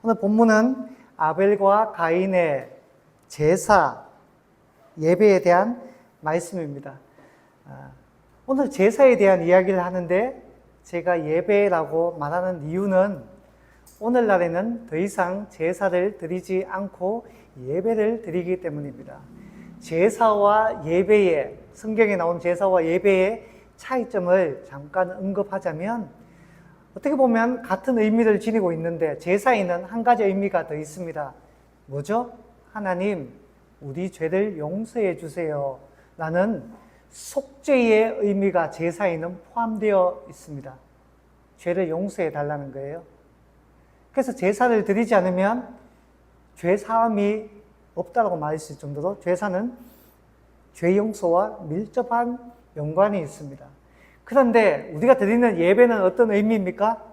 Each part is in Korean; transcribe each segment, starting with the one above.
오늘 본문은 아벨과 가인의 제사, 예배에 대한 말씀입니다. 오늘 제사에 대한 이야기를 하는데 제가 예배라고 말하는 이유는 오늘날에는 더 이상 제사를 드리지 않고 예배를 드리기 때문입니다. 제사와 예배의, 성경에 나온 제사와 예배의 차이점을 잠깐 언급하자면 어떻게 보면 같은 의미를 지니고 있는데 제사에는 한 가지 의미가 더 있습니다. 뭐죠? 하나님, 우리 죄를 용서해 주세요 라는 속죄의 의미가 제사에는 포함되어 있습니다. 죄를 용서해 달라는 거예요. 그래서 제사를 드리지 않으면 죄 사함이 없다고 말할 수 있을 정도로 제사는 죄 용서와 밀접한 연관이 있습니다. 그런데 우리가 드리는 예배는 어떤 의미입니까?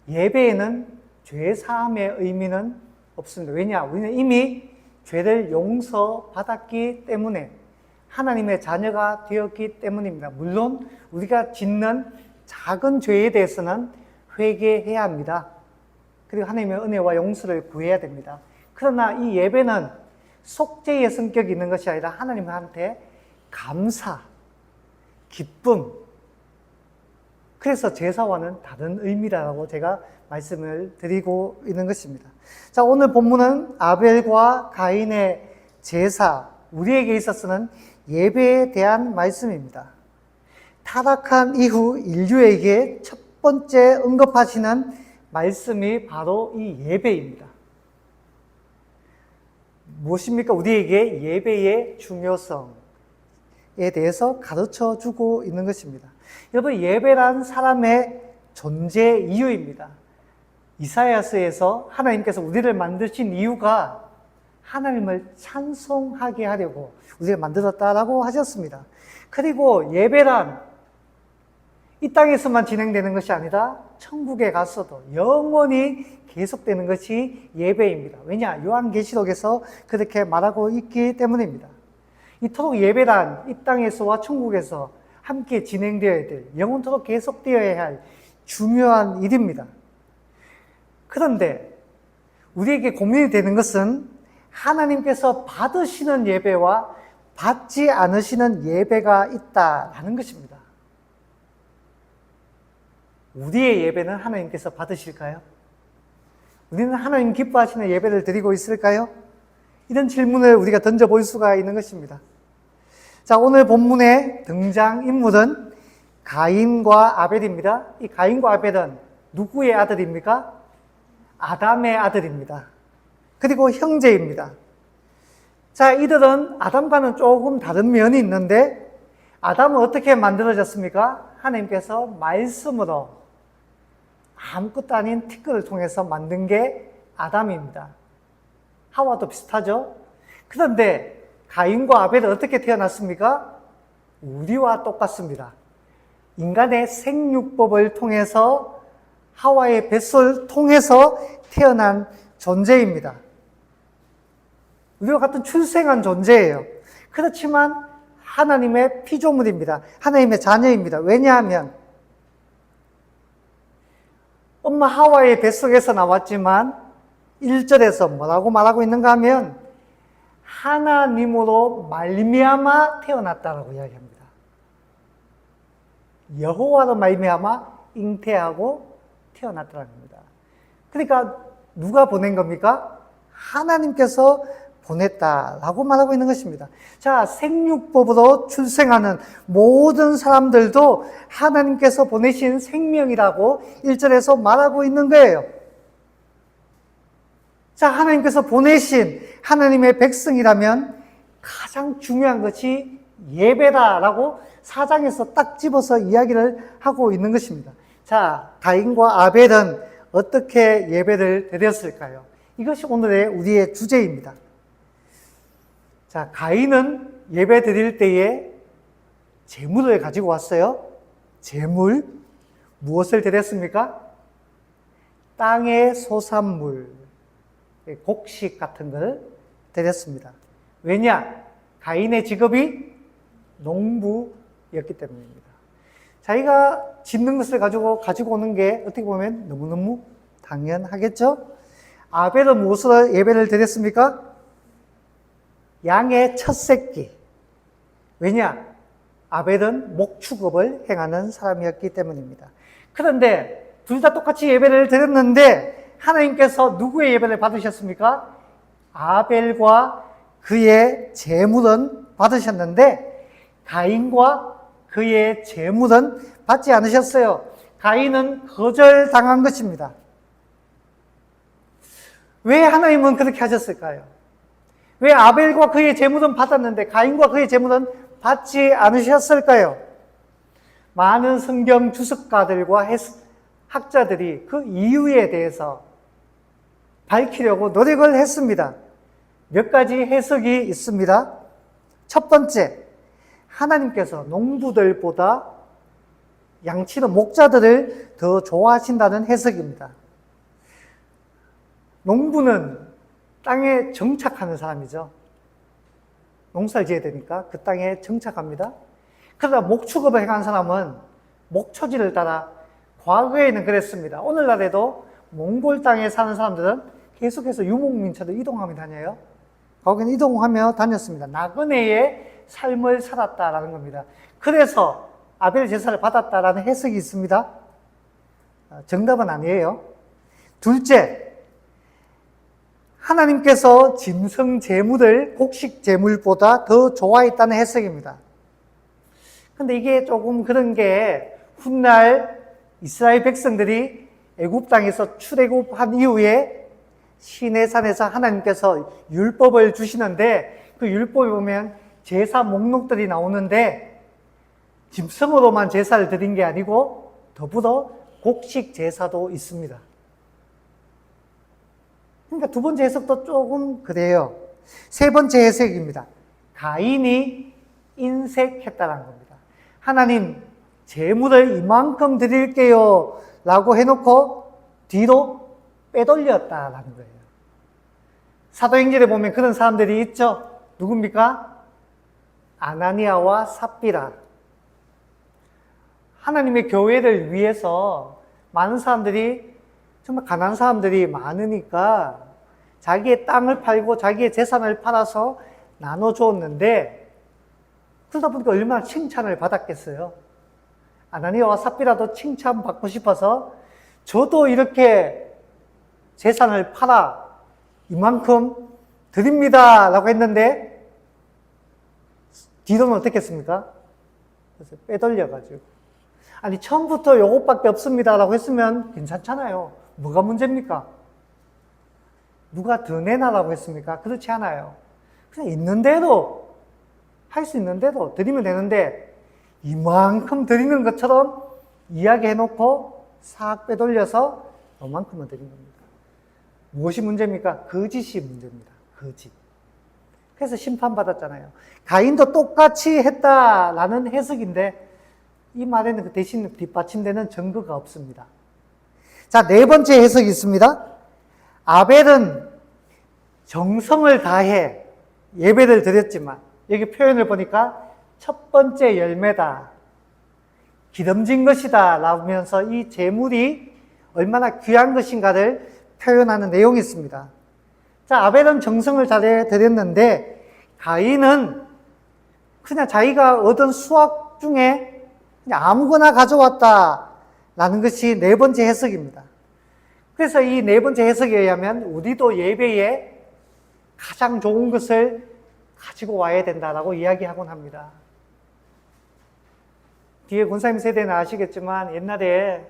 예배에는 죄 사함의 의미는 없습니다. 왜냐? 우리는 이미 죄를 용서받았기 때문에 하나님의 자녀가 되었기 때문입니다. 물론 우리가 짓는 작은 죄에 대해서는 회개해야 합니다. 그리고 하나님의 은혜와 용서를 구해야 됩니다. 그러나 이 예배는 속죄의 성격이 있는 것이 아니라 하나님한테 감사, 기쁨, 그래서 제사와는 다른 의미라고 제가 말씀을 드리고 있는 것입니다. 자, 오늘 본문은 아벨과 가인의 제사, 우리에게 있어서는 예배에 대한 말씀입니다. 타락한 이후 인류에게 첫 번째 언급하시는 말씀이 바로 이 예배입니다. 무엇입니까? 우리에게 예배의 중요성에 대해서 가르쳐 주고 있는 것입니다. 여러분, 예배란 사람의 존재 이유입니다. 이사야서에서 하나님께서 우리를 만드신 이유가 하나님을 찬송하게 하려고 우리가 만들었다라고 하셨습니다. 그리고 예배란 이 땅에서만 진행되는 것이 아니라 천국에 가서도 영원히 계속되는 것이 예배입니다. 왜냐? 요한계시록에서 그렇게 말하고 있기 때문입니다. 이토록 예배란 이 땅에서와 천국에서 함께 진행되어야 될, 영원토록 계속되어야 할 중요한 일입니다. 그런데 우리에게 고민이 되는 것은 하나님께서 받으시는 예배와 받지 않으시는 예배가 있다라는 것입니다. 우리의 예배는 하나님께서 받으실까요? 우리는 하나님 기뻐하시는 예배를 드리고 있을까요? 이런 질문을 우리가 던져볼 수가 있는 것입니다. 자, 오늘 본문의 등장인물은 가인과 아벨입니다. 이 가인과 아벨은 누구의 아들입니까? 아담의 아들입니다. 그리고 형제입니다. 자, 이들은 아담과는 조금 다른 면이 있는데 아담은 어떻게 만들어졌습니까? 하나님께서 말씀으로 아무것도 아닌 티끌을 통해서 만든 게 아담입니다. 하와도 비슷하죠? 그런데 가인과 아벨은 어떻게 태어났습니까? 우리와 똑같습니다. 인간의 생육법을 통해서 하와의 뱃속을 통해서 태어난 존재입니다. 우리와 같은 출생한 존재예요. 그렇지만 하나님의 피조물입니다. 하나님의 자녀입니다. 왜냐하면 엄마 하와의 뱃속에서 나왔지만 1절에서 뭐라고 말하고 있는가 하면 하나님으로 말미암아 태어났다라고 이야기합니다. 여호와로 말미암아 잉태하고 태어났다는 겁니다. 그러니까 누가 보낸 겁니까? 하나님께서 보냈다라고 말하고 있는 것입니다. 자, 생육법으로 출생하는 모든 사람들도 하나님께서 보내신 생명이라고 1절에서 말하고 있는 거예요. 자, 하나님께서 보내신 하나님의 백성이라면 가장 중요한 것이 예배다라고 4장에서 딱 집어서 이야기를 하고 있는 것입니다. 자, 가인과 아벨은 어떻게 예배를 드렸을까요? 이것이 오늘의 우리의 주제입니다. 자, 가인은 예배 드릴 때에 제물을 가지고 왔어요. 제물, 무엇을 드렸습니까? 땅의 소산물, 곡식 같은 걸 드렸습니다. 왜냐? 가인의 직업이 농부였기 때문입니다. 자기가 짓는 것을 가지고 오는 게 어떻게 보면 너무너무 당연하겠죠? 아벨은 무엇으로 예배를 드렸습니까? 양의 첫 새끼. 왜냐? 아벨은 목축업을 행하는 사람이었기 때문입니다. 그런데 둘 다 똑같이 예배를 드렸는데 하나님께서 누구의 예배를 받으셨습니까? 아벨과 그의 제물은 받으셨는데 가인과 그의 제물은 받지 않으셨어요. 가인은 거절당한 것입니다. 왜 하나님은 그렇게 하셨을까요? 왜 아벨과 그의 제물은 받았는데 가인과 그의 제물은 받지 않으셨을까요? 많은 성경 주석가들과 학자들이 그 이유에 대해서 밝히려고 노력을 했습니다. 몇 가지 해석이 있습니다. 첫 번째, 하나님께서 농부들보다 양치는 목자들을 더 좋아하신다는 해석입니다. 농부는 땅에 정착하는 사람이죠. 농사를 지어야 되니까 그 땅에 정착합니다. 그러다 목축업을 행한 사람은 목초지를 따라 과거에는 그랬습니다. 오늘날에도 몽골 땅에 사는 사람들은 계속해서 유목민처럼 이동하며 다녀요. 거기는 이동하며 다녔습니다. 나그네의 삶을 살았다라는 겁니다. 그래서 아벨 제사를 받았다라는 해석이 있습니다. 정답은 아니에요. 둘째, 하나님께서 짐승 제물을 곡식 제물보다 더 좋아했다는 해석입니다. 근데 이게 조금 그런 게 훗날 이스라엘 백성들이 애굽 땅에서 출애굽한 이후에 시내산에서 하나님께서 율법을 주시는데 그 율법에 보면 제사 목록들이 나오는데 짐승으로만 제사를 드린 게 아니고 더불어 곡식 제사도 있습니다. 그러니까 두 번째 해석도 조금 그래요. 세 번째 해석입니다. 가인이 인색했다는 겁니다. 하나님, 제물을 이만큼 드릴게요 라고 해놓고 뒤로 빼돌렸다라는 거예요. 사도행전에 보면 그런 사람들이 있죠. 누굽니까? 아나니아와 삽비라. 하나님의 교회를 위해서 많은 사람들이, 정말 가난한 사람들이 많으니까 자기의 땅을 팔고 자기의 재산을 팔아서 나눠줬는데 그러다 보니까 얼마나 칭찬을 받았겠어요. 아나니아와 삽비라도 칭찬받고 싶어서 저도 이렇게 재산을 팔아 이만큼 드립니다 라고 했는데 뒤로는 어떻게 했습니까? 그래서 빼돌려가지고 아니 처음부터 요것밖에 없습니다 라고 했으면 괜찮잖아요. 뭐가 문제입니까? 누가 더 내놔라고 했습니까? 그렇지 않아요. 그냥 있는 대로 할 수 있는 대로 드리면 되는데 이만큼 드리는 것처럼 이야기해놓고 싹 빼돌려서 요만큼은 드린 겁니다. 무엇이 문제입니까? 거짓이 문제입니다. 거짓. 그래서 심판받았잖아요. 가인도 똑같이 했다라는 해석인데 이 말에는 그 대신 뒷받침되는 증거가 없습니다. 자, 네 번째 해석이 있습니다. 아벨은 정성을 다해 예배를 드렸지만 여기 표현을 보니까 첫 번째 열매다, 기름진 것이다 라면서 이 제물이 얼마나 귀한 것인가를 표현하는 내용이 있습니다. 자, 아벨은 정성을 다해 드렸는데 가인은 그냥 자기가 얻은 수확 중에 그냥 아무거나 가져왔다라는 것이 네 번째 해석입니다. 그래서 이 네 번째 해석에 의하면 우리도 예배에 가장 좋은 것을 가지고 와야 된다라고 이야기하곤 합니다. 뒤에 권사님 세대는 아시겠지만 옛날에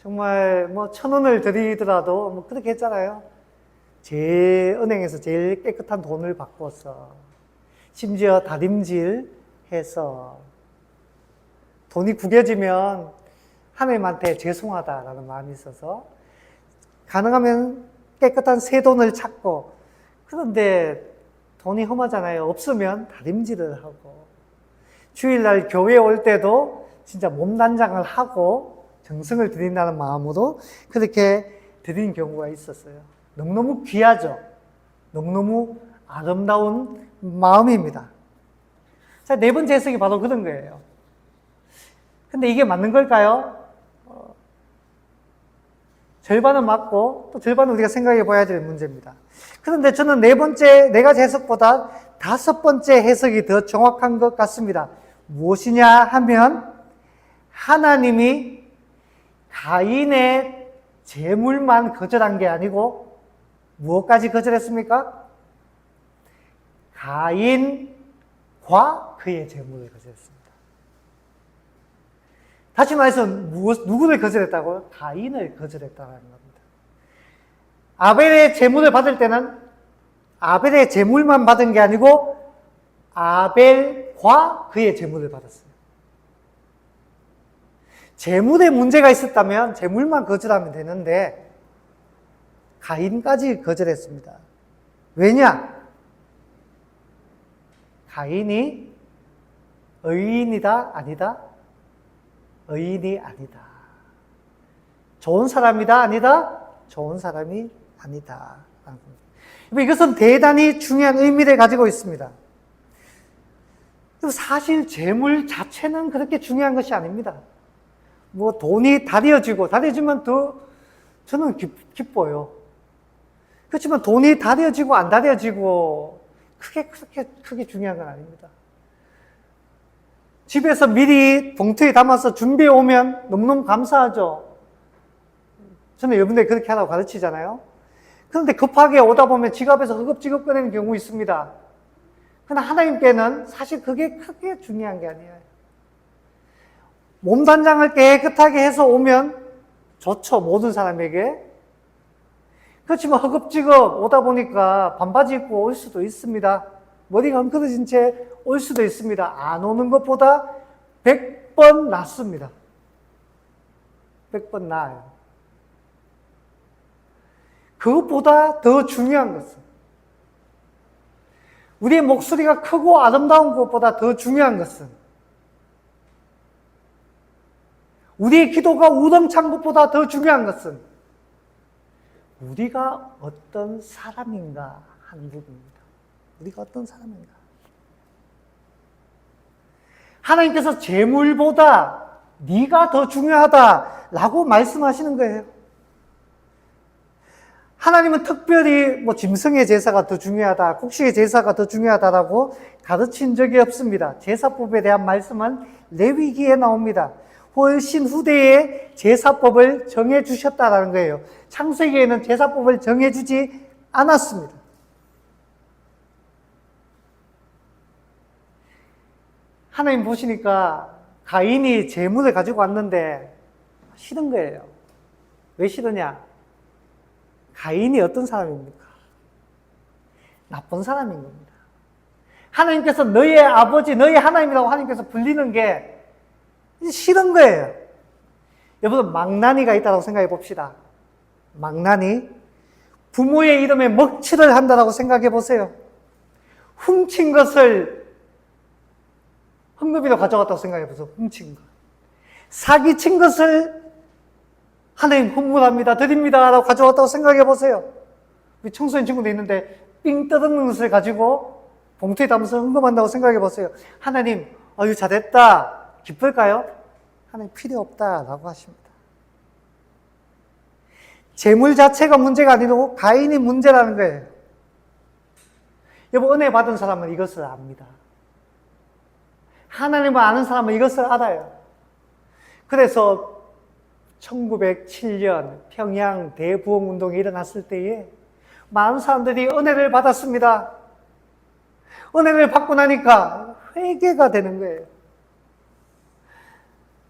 정말 뭐 1,000원을 드리더라도 뭐 그렇게 했잖아요. 은행에서 제일 깨끗한 돈을 바꿔서 심지어 다림질해서 돈이 구겨지면 하나님한테 죄송하다라는 마음이 있어서 가능하면 깨끗한 새 돈을 찾고, 그런데 돈이 험하잖아요. 없으면 다림질을 하고 주일날 교회 올 때도 진짜 몸단장을 하고 정성을 드린다는 마음으로 그렇게 드린 경우가 있었어요. 너무너무 귀하죠. 너무너무 아름다운 마음입니다. 자, 네 번째 해석이 바로 그런 거예요. 근데 이게 맞는 걸까요? 절반은 맞고 또 절반은 우리가 생각해 봐야 될 문제입니다. 그런데 저는 네 가지 해석보다 5번째 해석이 더 정확한 것 같습니다. 무엇이냐 하면 하나님이 가인의 재물만 거절한 게 아니고 무엇까지 거절했습니까? 가인과 그의 재물을 거절했습니다. 다시 말해서 누구를 거절했다고요? 가인을 거절했다는 겁니다. 아벨의 재물을 받을 때는 아벨의 재물만 받은 게 아니고 아벨과 그의 재물을 받았어요. 재물에 문제가 있었다면 재물만 거절하면 되는데 가인까지 거절했습니다. 왜냐? 가인이 의인이다? 아니다? 의인이 아니다. 좋은 사람이다? 아니다? 좋은 사람이 아니다. 이것은 대단히 중요한 의미를 가지고 있습니다. 사실 재물 자체는 그렇게 중요한 것이 아닙니다. 뭐 돈이 다려지면 더 저는 기뻐요. 그렇지만 돈이 다려지고 안 다려지고 그렇게 크게 중요한 건 아닙니다. 집에서 미리 봉투에 담아서 준비해 오면 너무너무 감사하죠. 저는 여러분들 그렇게 하라고 가르치잖아요. 그런데 급하게 오다 보면 지갑에서 허겁지겁 꺼내는 경우 있습니다. 그러나 하나님께는 사실 그게 크게 중요한 게 아니에요. 몸단장을 깨끗하게 해서 오면 좋죠, 모든 사람에게. 그렇지만 허겁지겁 오다 보니까 반바지 입고 올 수도 있습니다. 머리가 엉클어진 채 올 수도 있습니다. 안 오는 것보다 100번 낫습니다. 100번 나아요. 그것보다 더 중요한 것은 우리의 목소리가 크고 아름다운 것보다 더 중요한 것은 우리의 기도가 우렁찬 것보다 더 중요한 것은 우리가 어떤 사람인가 하는 부분입니다. 우리가 어떤 사람인가. 하나님께서 재물보다 네가 더 중요하다라고 말씀하시는 거예요. 하나님은 특별히 짐승의 제사가 더 중요하다, 곡식의 제사가 더 중요하다라고 가르친 적이 없습니다. 제사법에 대한 말씀은 레위기에 나옵니다. 훨씬 후대에 제사법을 정해주셨다라는 거예요. 창세기에는 제사법을 정해주지 않았습니다. 하나님 보시니까 가인이 재물을 가지고 왔는데 싫은 거예요. 왜 싫으냐? 가인이 어떤 사람입니까? 나쁜 사람인 겁니다. 하나님께서 너의 아버지, 너의 하나님이라고 하나님께서 불리는 게 싫은 거예요. 여러분, 망나니가 있다고 생각해 봅시다. 망나니. 부모의 이름에 먹칠을 한다고 생각해 보세요. 훔친 것을 헌금비로 가져갔다고 생각해 보세요. 훔친 것. 사기친 것을 하나님 헌물합니다, 드립니다 라고 가져왔다고 생각해 보세요. 우리 청소년 친구도 있는데 삥 뜯는 것을 가지고 봉투에 담아서 헌금한다고 생각해 보세요. 하나님, 아유 잘했다. 기쁠까요? 하나님 필요 없다라고 하십니다. 재물 자체가 문제가 아니고 가인이 문제라는 거예요. 여러분, 은혜 받은 사람은 이것을 압니다. 하나님을 아는 사람은 이것을 알아요. 그래서 1907년 평양 대부흥운동이 일어났을 때에 많은 사람들이 은혜를 받았습니다. 은혜를 받고 나니까 회개가 되는 거예요.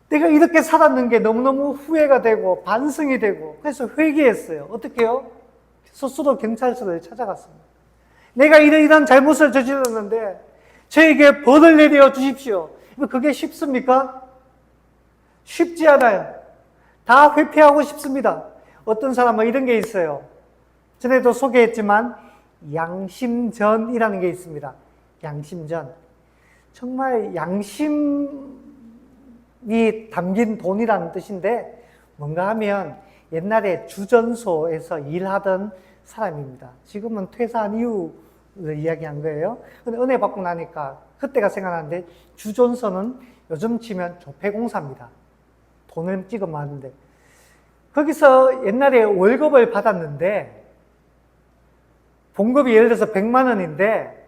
내가 이렇게 살았는 게 너무너무 후회가 되고 반성이 되고 그래서 회개했어요. 어떻게 해요? 스스로 경찰서를 찾아갔습니다. 내가 이런 잘못을 저질렀는데 저에게 벌을 내려 주십시오. 그게 쉽습니까? 쉽지 않아요. 다 회피하고 싶습니다. 어떤 사람은 이런 게 있어요. 전에도 소개했지만 양심전이라는 게 있습니다. 양심전. 정말 양심이 담긴 돈이라는 뜻인데 뭔가 하면 옛날에 주전소에서 일하던 사람입니다. 지금은 퇴사한 이유를 이야기한 거예요. 근데 은혜 받고 나니까 그때가 생각나는데 주전소는 요즘 치면 조폐공사입니다. 돈을 찍으면 하는데 거기서 옛날에 월급을 받았는데 봉급이 예를 들어서 100만 원인데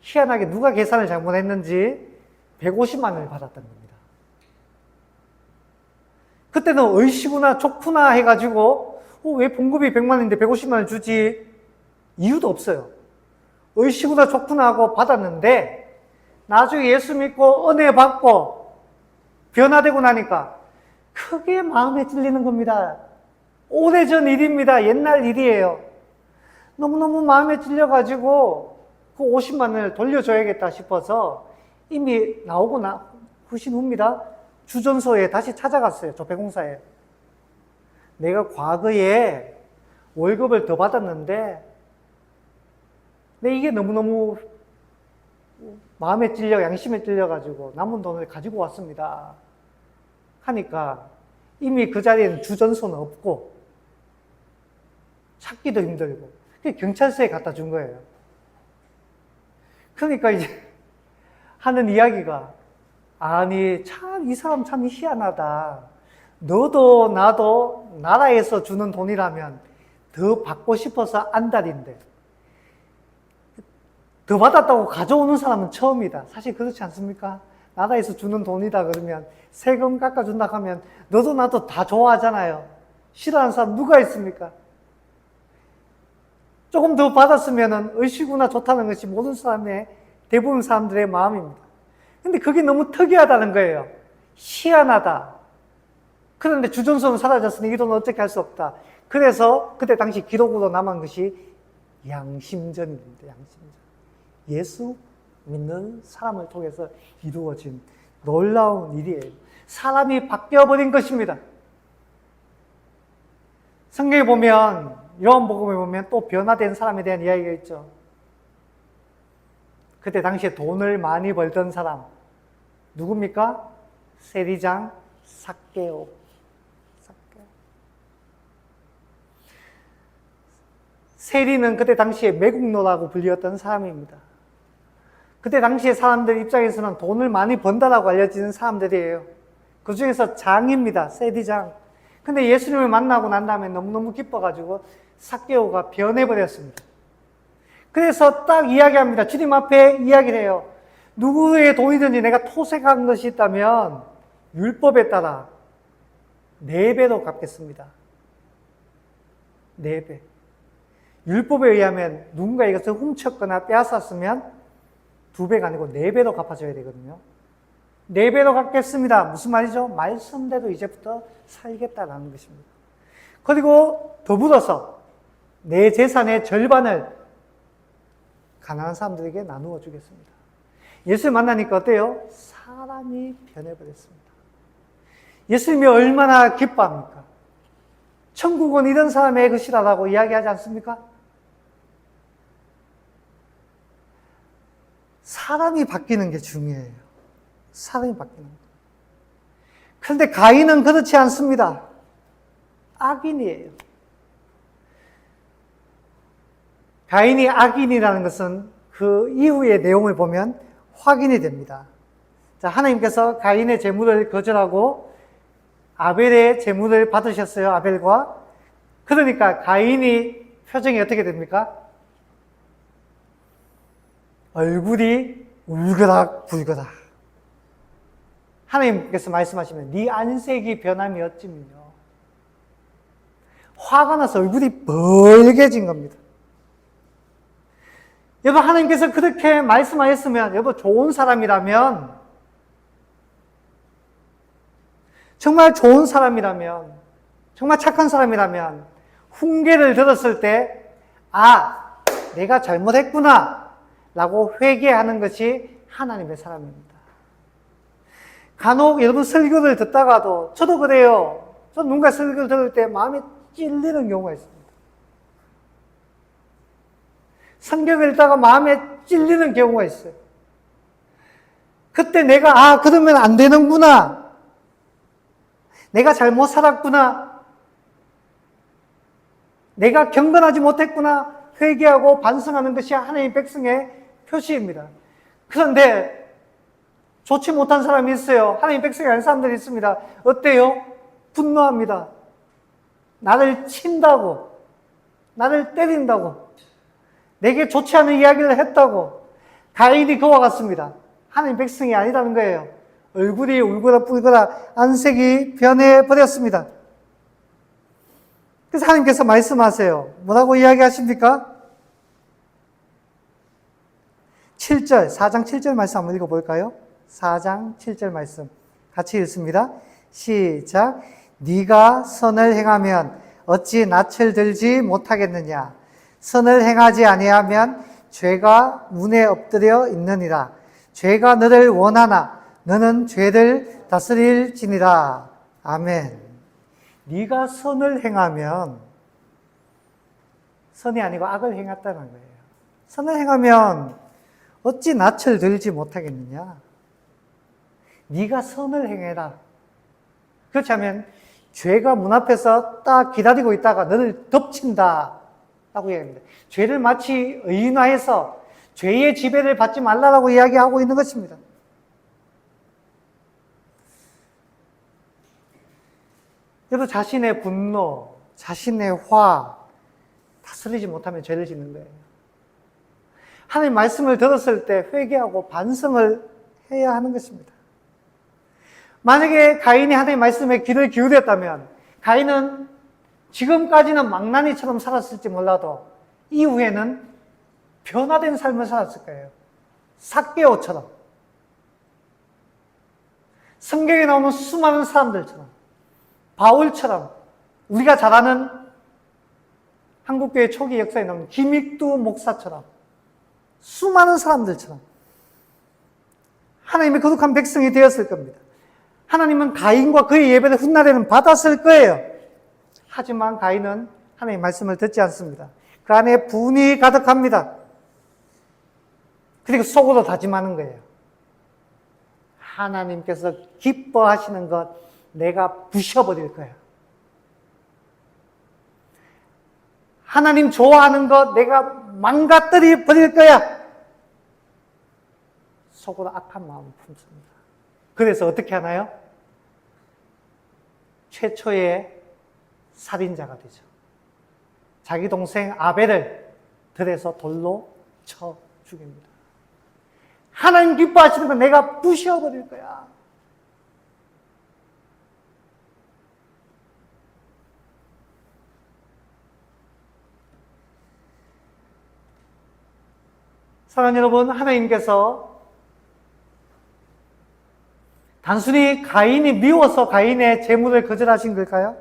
희한하게 누가 계산을 잘못했는지 150만 원을 받았던 겁니다. 그때는 의시구나 좋구나 해가지고 왜 봉급이 100만 원인데 150만 원 주지? 이유도 없어요. 의시구나 좋구나 하고 받았는데 나중에 예수 믿고 은혜 받고 변화되고 나니까 크게 마음에 찔리는 겁니다. 오래전 일입니다. 옛날 일이에요. 너무너무 마음에 찔려가지고 그 50만 원을 돌려줘야겠다 싶어서 이미 나오고 후신 후입니다. 주전소에 다시 찾아갔어요. 조폐공사에. 내가 과거에 월급을 더 받았는데 근데 이게 너무너무 마음에 찔려 양심에 찔려가지고 남은 돈을 가지고 왔습니다. 하니까 이미 그 자리에는 주전소는 없고 찾기도 힘들고 경찰서에 갖다 준 거예요. 그러니까 이제 하는 이야기가 아니 참 이 사람 참 희한하다. 너도 나도 나라에서 주는 돈이라면 더 받고 싶어서 안달인데 더 받았다고 가져오는 사람은 처음이다. 사실 그렇지 않습니까? 나라에서 주는 돈이다 그러면 세금 깎아준다 하면 너도 나도 다 좋아하잖아요. 싫어하는 사람 누가 있습니까? 조금 더 받았으면 의시구나 좋다는 것이 모든 사람의 대부분 사람들의 마음입니다. 근데 그게 너무 특이하다는 거예요. 희한하다. 그런데 주전소는 사라졌으니 이 돈은 어떻게 할 수 없다. 그래서 그때 당시 기록으로 남은 것이 양심전입니다. 양심전. 예수 믿는 사람을 통해서 이루어진 놀라운 일이에요. 사람이 바뀌어버린 것입니다. 성경에 보면 요한복음에 보면 또 변화된 사람에 대한 이야기가 있죠. 그때 당시에 돈을 많이 벌던 사람 누굽니까? 세리장 삭개오. 세리는 그때 당시에 매국노라고 불리었던 사람입니다. 그때 당시에 사람들 입장에서는 돈을 많이 번다라고 알려지는 사람들이에요. 그 중에서 장입니다. 세리장. 근데 예수님을 만나고 난 다음에 너무너무 기뻐가지고 삭개오가 변해버렸습니다. 그래서 딱 이야기합니다. 주님 앞에 이야기를 해요. 누구의 돈이든지 내가 토색한 것이 있다면 율법에 따라 4배로 갚겠습니다. 4배. 율법에 의하면 누군가 이것을 훔쳤거나 빼앗았으면 2배가 아니고 4배로 갚아줘야 되거든요. 4배로 갚겠습니다. 무슨 말이죠? 말씀대로 이제부터 살겠다라는 것입니다. 그리고 더불어서 내 재산의 절반을 가난한 사람들에게 나누어 주겠습니다. 예수를 만나니까 어때요? 사람이 변해버렸습니다. 예수님이 얼마나 기뻐합니까? 천국은 이런 사람의 것이라고 이야기하지 않습니까? 사람이 바뀌는 게 중요해요. 사람이 바뀌는 거. 그런데 가인은 그렇지 않습니다. 악인이에요. 가인이 악인이라는 것은 그 이후의 내용을 보면 확인이 됩니다. 자, 하나님께서 가인의 제물을 거절하고 아벨의 제물을 받으셨어요. 아벨과. 그러니까 가인이 표정이 어떻게 됩니까? 얼굴이 울그락불그락. 하나님께서 말씀하시면 네 안색이 변함이 어찌미뇨. 화가 나서 얼굴이 벌개진 겁니다. 여보, 하나님께서 그렇게 말씀하셨으면, 여보, 좋은 사람이라면, 정말 좋은 사람이라면, 정말 착한 사람이라면, 훈계를 들었을 때, 아, 내가 잘못했구나, 라고 회개하는 것이 하나님의 사람입니다. 간혹 여러분 설교를 듣다가도, 저도 그래요. 저 누군가 설교를 들을 때 마음이 찔리는 경우가 있습니다. 성경을 읽다가 마음에 찔리는 경우가 있어요. 그때 내가 그러면 안 되는구나. 내가 잘못 살았구나. 내가 경건하지 못했구나. 회개하고 반성하는 것이 하나님의 백성의 표시입니다. 그런데 좋지 못한 사람이 있어요. 하나님의 백성이 아닌 사람들이 있습니다. 어때요? 분노합니다. 나를 친다고, 나를 때린다고, 내게 좋지 않은 이야기를 했다고 가인이 그와 같습니다. 하나님 백성이 아니라는 거예요. 얼굴이 울그락불그락 안색이 변해버렸습니다. 그래서 하나님께서 말씀하세요. 뭐라고 이야기하십니까? 7절, 4장 7절 말씀 한번 읽어볼까요? 4장 7절 말씀 같이 읽습니다. 시작. 네가 선을 행하면 어찌 낯을 들지 못하겠느냐? 선을 행하지 아니하면 죄가 문에 엎드려 있느니라. 죄가 너를 원하나 너는 죄를 다스릴지니라. 아멘. 네가 선을 행하면, 선이 아니고 악을 행했다는 거예요. 선을 행하면 어찌 낯을 들지 못하겠느냐? 네가 선을 행해라. 그렇지 않으면 죄가 문 앞에서 딱 기다리고 있다가 너를 덮친다 라고 이야기합니다. 죄를 마치 의인화해서 죄의 지배를 받지 말라라고 이야기하고 있는 것입니다. 여러분, 자신의 분노, 자신의 화 다스리지 못하면 죄를 짓는 거예요. 하나님 말씀을 들었을 때 회개하고 반성을 해야 하는 것입니다. 만약에 가인이 하나님 말씀에 귀를 기울였다면 가인은 지금까지는 망나니처럼 살았을지 몰라도 이후에는 변화된 삶을 살았을 거예요. 삭개오처럼, 성경에 나오는 수많은 사람들처럼, 바울처럼, 우리가 잘 아는 한국교회 초기 역사에 나오는 김익두 목사처럼, 수많은 사람들처럼 하나님의 거룩한 백성이 되었을 겁니다. 하나님은 가인과 그의 예배를 훗날에는 받았을 거예요. 하지만 가인은 하나님의 말씀을 듣지 않습니다. 그 안에 분이 가득합니다. 그리고 속으로 다짐하는 거예요. 하나님께서 기뻐하시는 것 내가 부셔버릴 거야. 하나님 좋아하는 것 내가 망가뜨려 버릴 거야. 속으로 악한 마음을 품습니다. 그래서 어떻게 하나요? 최초의 살인자가 되죠. 자기 동생 아벨을 들에서 돌로 쳐 죽입니다. 하나님 기뻐하시는 건 내가 부셔버릴 거야. 사랑하는 여러분, 하나님께서 단순히 가인이 미워서 가인의 재물을 거절하신 걸까요?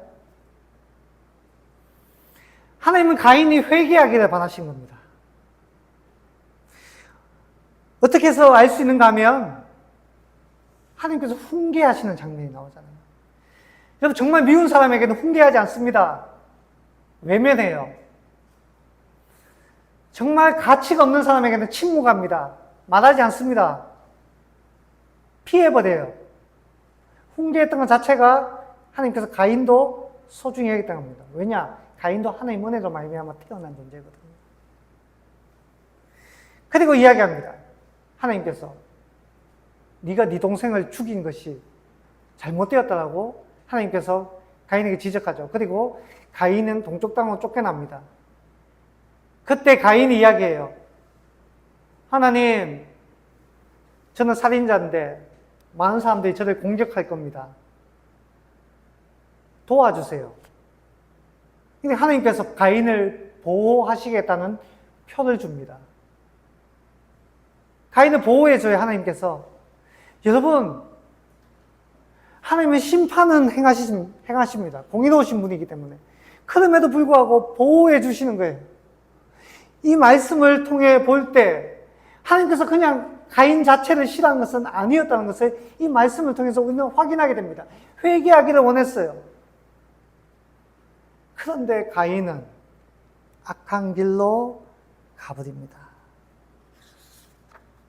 하나님은 가인이 회개하기를 바라신 겁니다. 어떻게 해서 알 수 있는가 하면 하나님께서 훈계하시는 장면이 나오잖아요. 여러분, 정말 미운 사람에게는 훈계하지 않습니다. 외면해요. 정말 가치가 없는 사람에게는 침묵합니다. 말하지 않습니다. 피해버려요. 훈계했던 것 자체가 하나님께서 가인도 소중히 여겼다는 겁니다. 왜냐? 가인도 하나님 은혜로 말미암아 태어난 존재거든요. 그리고 이야기합니다. 하나님께서 네가 네 동생을 죽인 것이 잘못되었다라고 하나님께서 가인에게 지적하죠. 그리고 가인은 동쪽 땅으로 쫓겨납니다. 그때 가인이 이야기해요. 하나님, 저는 살인자인데 많은 사람들이 저를 공격할 겁니다. 도와주세요. 근데 하나님께서 가인을 보호하시겠다는 표를 줍니다. 가인을 보호해줘요, 하나님께서. 여러분, 하나님의 심판은 행하십니다. 공의로우신 분이기 때문에. 그럼에도 불구하고 보호해 주시는 거예요. 이 말씀을 통해 볼 때 하나님께서 그냥 가인 자체를 싫어하는 것은 아니었다는 것을 이 말씀을 통해서 우리는 확인하게 됩니다. 회개하기를 원했어요. 그런데 가인은 악한 길로 가버립니다.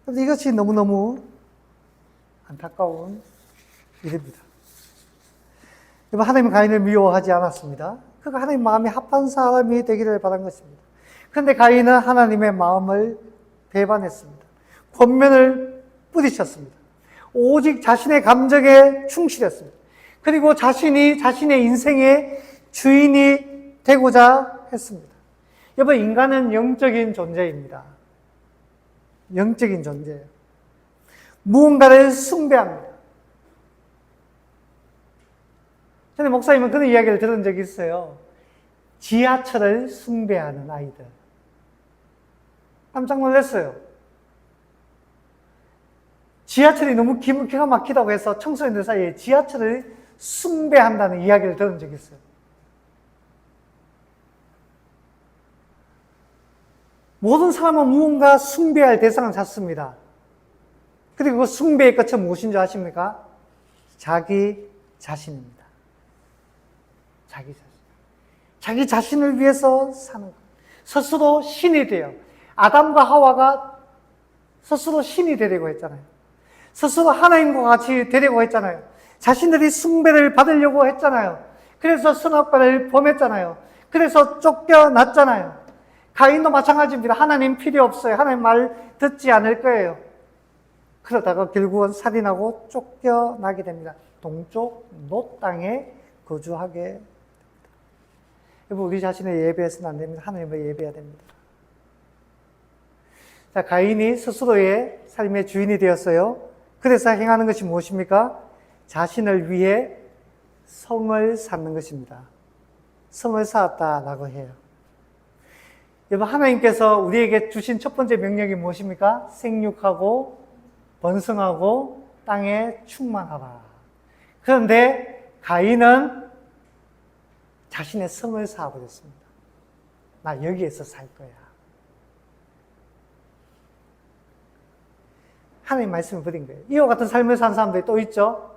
이것이 너무너무 안타까운 일입니다. 하나님은 가인을 미워하지 않았습니다. 그가 하나님 마음에 합한 사람이 되기를 바란 것입니다. 그런데 가인은 하나님의 마음을 배반했습니다. 권면을 뿌리쳤습니다. 오직 자신의 감정에 충실했습니다. 그리고 자신이 자신의 인생의 주인이 되고자 했습니다. 여러분, 인간은 영적인 존재입니다. 영적인 존재예요. 무언가를 숭배합니다. 전에 목사님은 그런 이야기를 들은 적이 있어요. 지하철을 숭배하는 아이들. 깜짝 놀랐어요. 지하철이 너무 기가 막히다고 해서 청소년들 사이에 지하철을 숭배한다는 이야기를 들은 적이 있어요. 모든 사람은 무언가 숭배할 대상을 찾습니다. 그리고 그 숭배의 끝은 무엇인 줄 아십니까? 자기 자신입니다. 자기 자신. 자기 자신을 위해서 사는 것. 스스로 신이 돼요. 아담과 하와가 스스로 신이 되려고 했잖아요. 스스로 하나님과 같이 되려고 했잖아요. 자신들이 숭배를 받으려고 했잖아요. 그래서 선악과를 범했잖아요. 그래서 쫓겨났잖아요. 가인도 마찬가지입니다. 하나님 필요 없어요. 하나님 말 듣지 않을 거예요. 그러다가 결국은 살인하고 쫓겨나게 됩니다. 동쪽 놋 땅에 거주하게 됩니다. 여러분, 우리 자신을 예배해서는 안 됩니다. 하나님을 예배해야 됩니다. 자, 가인이 스스로의 삶의 주인이 되었어요. 그래서 행하는 것이 무엇입니까? 자신을 위해 성을 쌓는 것입니다. 성을 쌓았다라고 해요. 여러분, 하나님께서 우리에게 주신 첫 번째 명령이 무엇입니까? 생육하고 번성하고 땅에 충만하라. 그런데 가인은 자신의 성을 쌓아버렸습니다. 나 여기에서 살 거야. 하나님 말씀을 버린 거예요. 이와 같은 삶을 산 사람들이 또 있죠.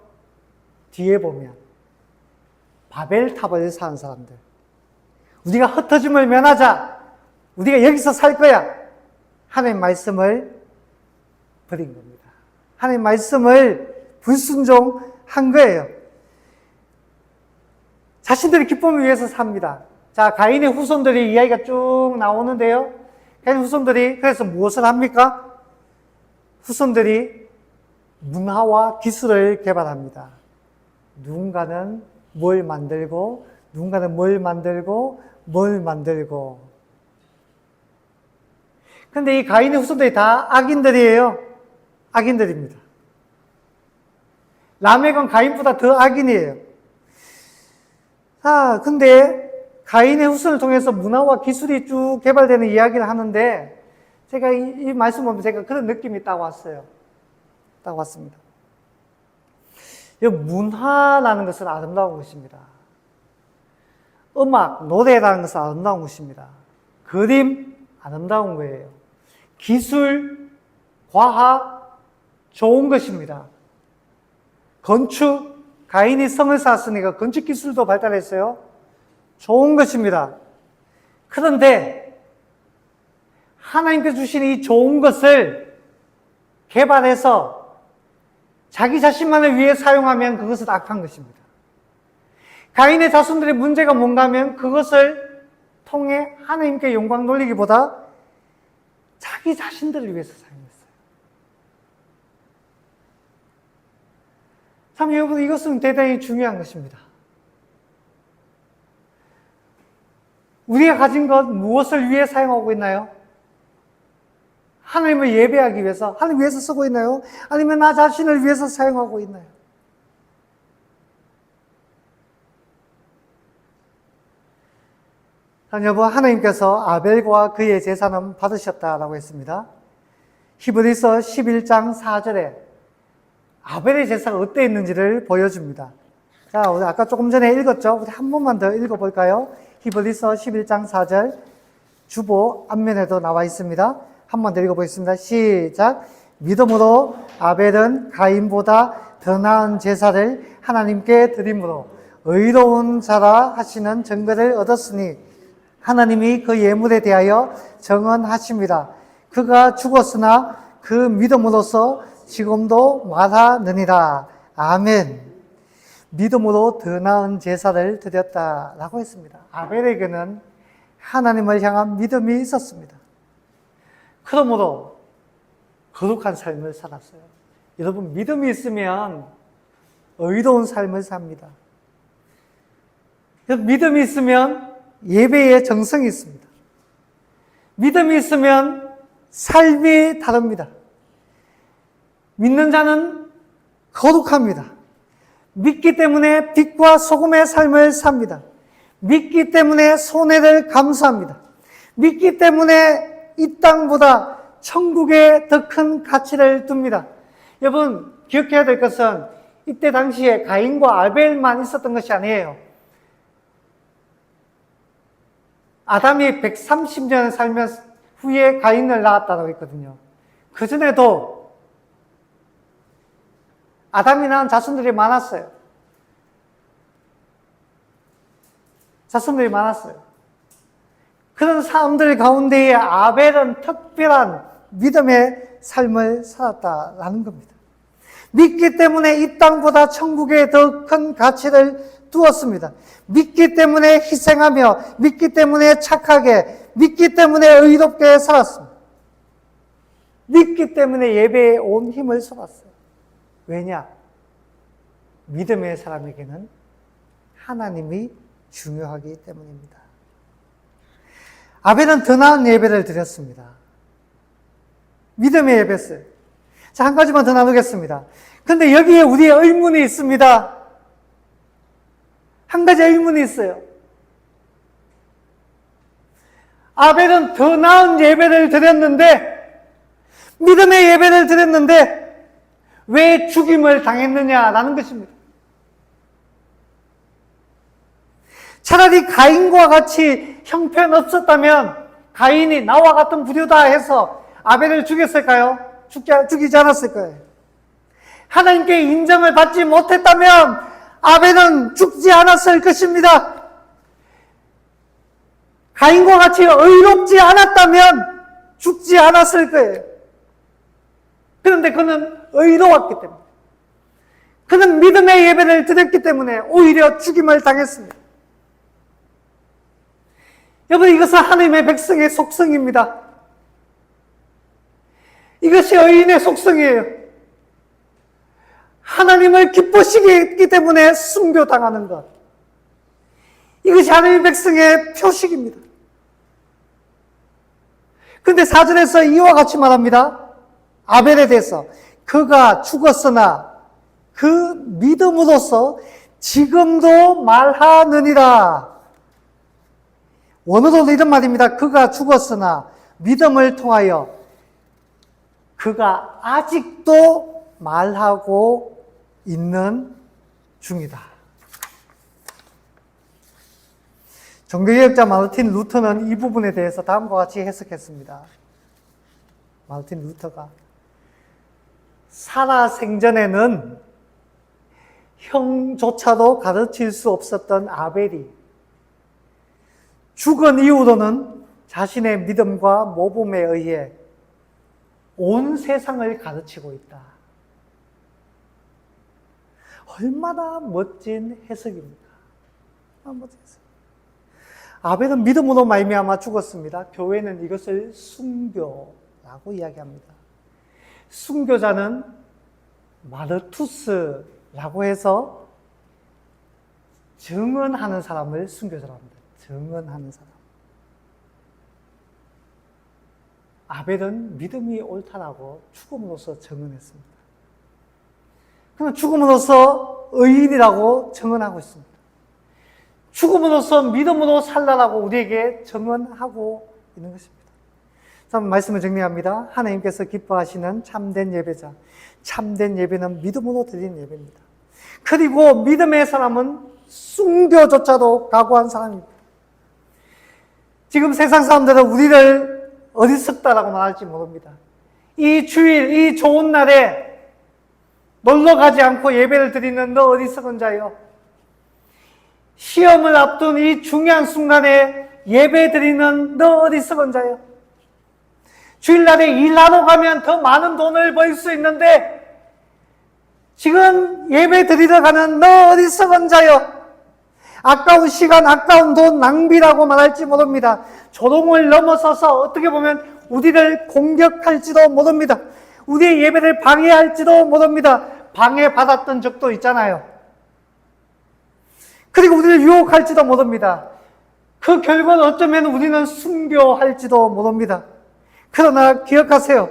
뒤에 보면 바벨탑을 사는 사람들. 우리가 흩어짐을 면하자. 우리가 여기서 살 거야. 하나님 말씀을 버린 겁니다. 하나님 말씀을 불순종한 거예요. 자신들의 기쁨을 위해서 삽니다. 자, 가인의 후손들이 이야기가 쭉 나오는데요. 가인의 후손들이 그래서 무엇을 합니까? 후손들이 문화와 기술을 개발합니다. 누군가는 뭘 만들고, 누군가는 뭘 만들고, 뭘 만들고. 근데 이 가인의 후손들이 다 악인들이에요. 악인들입니다. 라멕은 가인보다 더 악인이에요. 아, 근데 가인의 후손을 통해서 문화와 기술이 쭉 개발되는 이야기를 하는데, 제가 이 말씀 보면 제가 그런 느낌이 딱 왔어요. 딱 왔습니다. 이 문화라는 것은 아름다운 것입니다. 음악, 노래라는 것은 아름다운 것입니다. 그림, 아름다운 거예요. 기술, 과학, 좋은 것입니다. 건축, 가인이 성을 쌓았으니까 건축 기술도 발달했어요. 좋은 것입니다. 그런데 하나님께서 주신 이 좋은 것을 개발해서 자기 자신만을 위해 사용하면 그것은 악한 것입니다. 가인의 자손들의 문제가 뭔가 하면 그것을 통해 하나님께 영광 돌리기보다 자기 자신들을 위해서 사용했어요. 참 여러분, 이것은 대단히 중요한 것입니다. 우리가 가진 것 무엇을 위해 사용하고 있나요? 하나님을 예배하기 위해서, 하나님 위해서 쓰고 있나요? 아니면 나 자신을 위해서 사용하고 있나요? 여러분, 하나님께서 아벨과 그의 제사는 받으셨다라고 했습니다. 히브리서 11장 4절에 아벨의 제사가 어땠는지를 보여줍니다. 자, 우리 아까 조금 전에 읽었죠? 우리 한 번만 더 읽어볼까요? 히브리서 11장 4절 주보 앞면에도 나와 있습니다. 한 번 더 읽어보겠습니다. 시작. 믿음으로 아벨은 가인보다 더 나은 제사를 하나님께 드림으로 의로운 자라 하시는 증거를 얻었으니 하나님이 그 예물에 대하여 정언하십니다. 그가 죽었으나 그 믿음으로써 지금도 말하느니라. 아멘. 믿음으로 더 나은 제사를 드렸다라고 했습니다. 아벨에게는 하나님을 향한 믿음이 있었습니다. 그러므로 거룩한 삶을 살았어요. 여러분, 믿음이 있으면 의로운 삶을 삽니다. 믿음이 있으면 예배의 정성이 있습니다. 믿음이 있으면 삶이 다릅니다. 믿는 자는 거룩합니다. 믿기 때문에 빛과 소금의 삶을 삽니다. 믿기 때문에 손해를 감수합니다. 믿기 때문에 이 땅보다 천국에 더 큰 가치를 둡니다. 여러분, 기억해야 될 것은 이때 당시에 가인과 아벨만 있었던 것이 아니에요. 아담이 130년 살면 후에 가인을 낳았다고 했거든요. 그전에도 아담이 낳은 자손들이 많았어요. 자손들이 많았어요. 그런 사람들 가운데에 아벨은 특별한 믿음의 삶을 살았다라는 겁니다. 믿기 때문에 이 땅보다 천국에 더 큰 가치를 두었습니다. 믿기 때문에 희생하며, 믿기 때문에 착하게, 믿기 때문에 의롭게 살았습니다. 믿기 때문에 예배에 온 힘을 쏟았어요. 왜냐? 믿음의 사람에게는 하나님이 중요하기 때문입니다. 아벨은 더 나은 예배를 드렸습니다. 믿음의 예배였어요. 자, 한 가지만 더 나누겠습니다. 근데 여기에 우리의 의문이 있습니다. 한 가지 의문이 있어요. 아벨은 더 나은 예배를 드렸는데, 믿음의 예배를 드렸는데, 왜 죽임을 당했느냐라는 것입니다. 차라리 가인과 같이 형편없었다면 가인이 나와 같은 부류다 해서 아벨을 죽였을까요? 죽이지 않았을 거예요. 하나님께 인정을 받지 못했다면 아벨은 죽지 않았을 것입니다. 가인과 같이 의롭지 않았다면 죽지 않았을 거예요. 그런데 그는 의로웠기 때문에, 그는 믿음의 예배를 드렸기 때문에 오히려 죽임을 당했습니다. 여러분, 이것은 하나님의 백성의 속성입니다. 이것이 의인의 속성이에요. 하나님을 기쁘시게 했기 때문에 순교당하는 것. 이것이 하나님의 백성의 표식입니다. 그런데 4절에서 이와 같이 말합니다. 아벨에 대해서 그가 죽었으나 그 믿음으로써 지금도 말하느니라. 원어로 이런 말입니다. 그가 죽었으나 믿음을 통하여 그가 아직도 말하고 있는 중이다. 종교개혁자 마르틴 루터는 이 부분에 대해서 다음과 같이 해석했습니다. 마르틴 루터가 살아생전에는 형조차도 가르칠 수 없었던 아벨이 죽은 이후로는 자신의 믿음과 모범에 의해 온 세상을 가르치고 있다. 얼마나 멋진 해석입니까? 멋진 해석. 아벨은 믿음으로 말미암아 죽었습니다. 교회는 이것을 순교라고 이야기합니다. 순교자는 마르투스라고 해서 증언하는 사람을 순교자라고 합니다. 증언하는 사람. 아벨은 믿음이 옳다라고 죽음으로써 증언했습니다. 그는 죽음으로써 의인이라고 증언하고 있습니다. 죽음으로써 믿음으로 살라라고 우리에게 증언하고 있는 것입니다. 자, 말씀을 정리합니다. 하나님께서 기뻐하시는 참된 예배자. 참된 예배는 믿음으로 드리는 예배입니다. 그리고 믿음의 사람은 순교조차도 각오한 사람입니다. 지금 세상 사람들은 우리를 어리석다라고 말할지 모릅니다. 이 주일, 이 좋은 날에 놀러 가지 않고 예배를 드리는 너 어리석은 자여. 시험을 앞둔 이 중요한 순간에 예배 드리는 너 어리석은 자여. 주일날에 일하러 가면 더 많은 돈을 벌 수 있는데 지금 예배 드리러 가는 너 어리석은 자여. 아까운 시간, 아까운 돈 낭비라고 말할지 모릅니다. 조롱을 넘어서서 어떻게 보면 우리를 공격할지도 모릅니다. 우리의 예배를 방해할지도 모릅니다. 방해받았던 적도 있잖아요. 그리고 우리를 유혹할지도 모릅니다. 그 결과는 어쩌면 우리는 순교할지도 모릅니다. 그러나 기억하세요.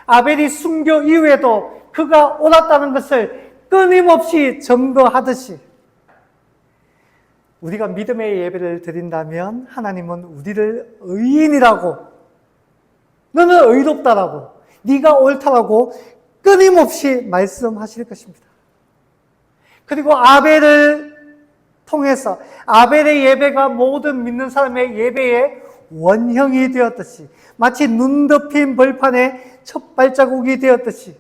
아벨이 순교 이후에도 그가 옳았다는 것을 끊임없이 증거하듯이 우리가 믿음의 예배를 드린다면 하나님은 우리를 의인이라고, 너는 의롭다라고, 네가 옳다라고 끊임없이 말씀하실 것입니다. 그리고 아벨을 통해서 아벨의 예배가 모든 믿는 사람의 예배의 원형이 되었듯이, 마치 눈 덮인 벌판의 첫 발자국이 되었듯이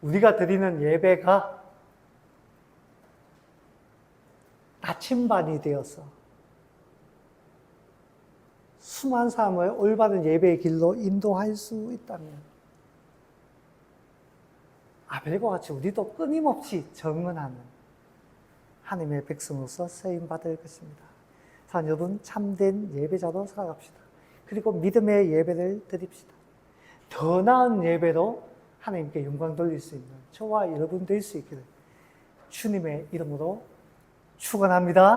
우리가 드리는 예배가 나침반이 되어서 수많은 사람을 올바른 예배의 길로 인도할 수 있다면 아벨과 같이 우리도 끊임없이 정언하는 하나님의 백성으로서 쓰임받을 것입니다. 사랑하는 여러분, 참된 예배자로 살아갑시다. 그리고 믿음의 예배를 드립시다. 더 나은 예배로 하나님께 영광 돌릴 수 있는 저와 여러분 될 수 있기를 주님의 이름으로 축원합니다.